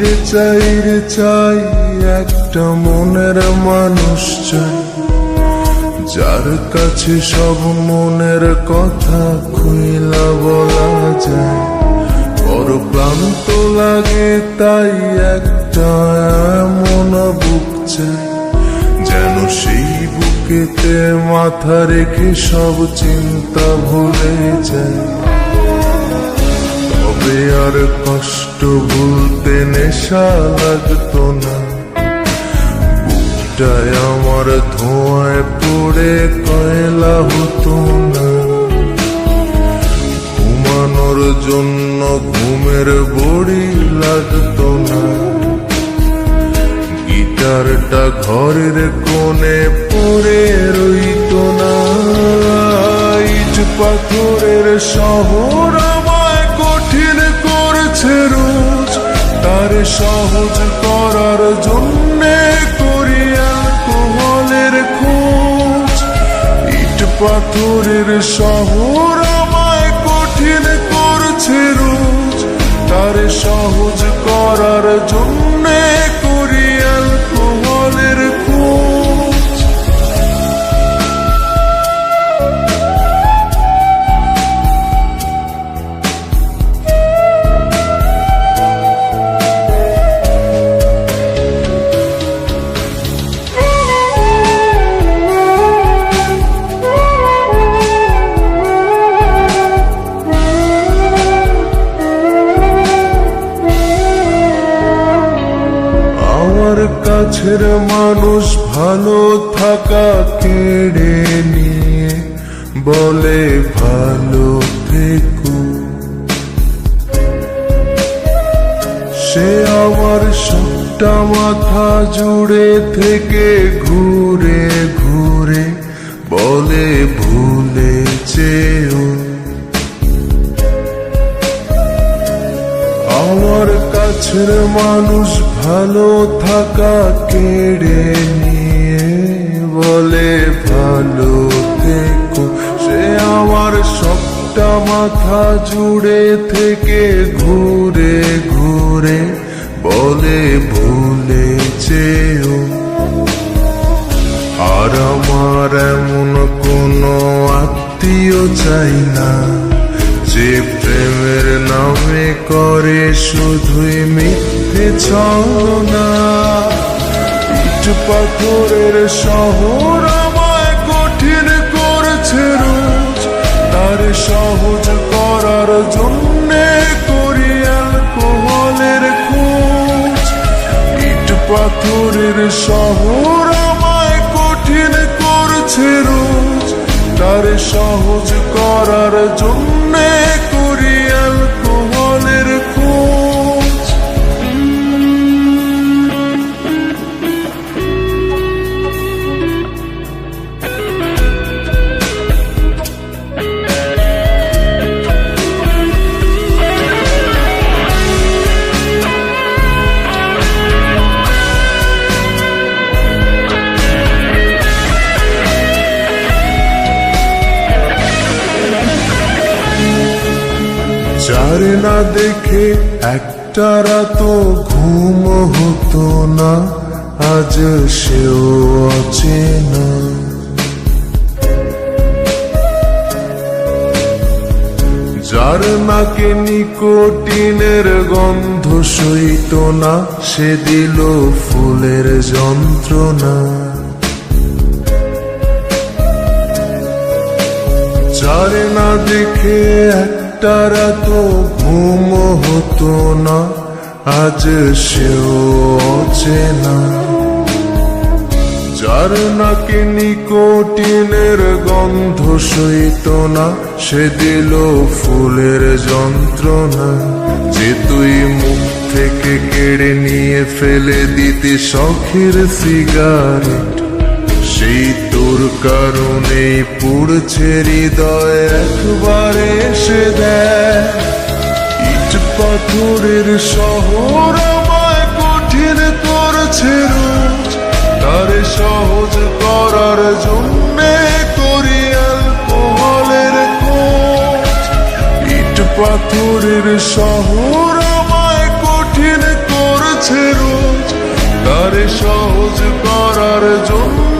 রে চাই একটা মনের মানুষ চাই, যার কাছে সব মনের কথা খুইলা বলা যায়। বড় ক্লান্ত লাগে তাই একটা এমন বুক চাই, যেন সেই বুকেতে মাথা রেখে সব চিন্তা ভুলে যায়। তবে আর কষ্ট ভুলতে নেশা লাগতো না, বুকটায় আমার ধোঁয়ায় পড়ে কয়লা হতো না। ঘুমানোর জন্য ঘুমের বড়ি লাগতো না, গিটারটা ঘরের কোণে পড়ে রইতো না। ইট পাথরের শহর আমায় কঠিন করেছে রোজ, তার সহজ করার জন্যে করি অ্যালকোহলের খোঁজ। ইট পাথরের শহর আমায় কঠিন করেছে রোজ, তার সহজ করার জন্যে করি অ্যালকোহলের খোঁজ। কাছের মানুষ ভালো থাকা কেড়ে নিয়ে বলে ভালো থেকো, সে আমার সবটা মাথা জুড়ে থেকে ঘুরে ঘুরে বলে ভুলে যেও। আমার কাছের মানুষ ভালো থাকা কেড়ে নিয়ে বলে ভালো থেকো, সে আমার সবটা মাথা জুড়ে থেকে ঘুরে ঘুরে বলে ভুলে যেও। আর আমার এমন কোনো আত্মীয় চাই না, যে প্রেমের নামে করে শুধুই মিথ্যে ছলনা। ইট পাথরের শহর আমায় কঠিন করেছে রোজ, তার সহজ করার জন্যে করি অ্যালকোহলের খোঁজ। ইট পাথরের শহর আমায় কঠিন করেছে রোজ, তার সহজ করার জন্যে করি অ্যালকোহলের খোঁজ। যার না দেখে একটা রাতও ঘুম হতো না, আজ সেও অচেনা। যার নাকে নিকোটিনের গন্ধ সইত না, সে দিল ফুলের যন্ত্রণা। যার না দেখে একটা রাতও ঘুম হতো না, আজ সেও অচেনা। যার নাকে নিকোটিনের গন্ধ সইত না, সে দিল ফুলের যন্ত্রণা। যে তুই মুখ থেকে কেড়ে নিয়ে ফেলে দিতে শখের সিগারেট, সেই তোর কারণেই পুড়ছে হৃদয় একবারে এসে দেয়। ইট পাথরের শহর আমায় কঠিন করেছে রোজ, তার সহজ করার জন্যে করি অ্যালকোহলের খোঁজ। ইট পাথরের শহর আমায় কঠিন করেছে আছে রোজ তারে সহজ করার জন্য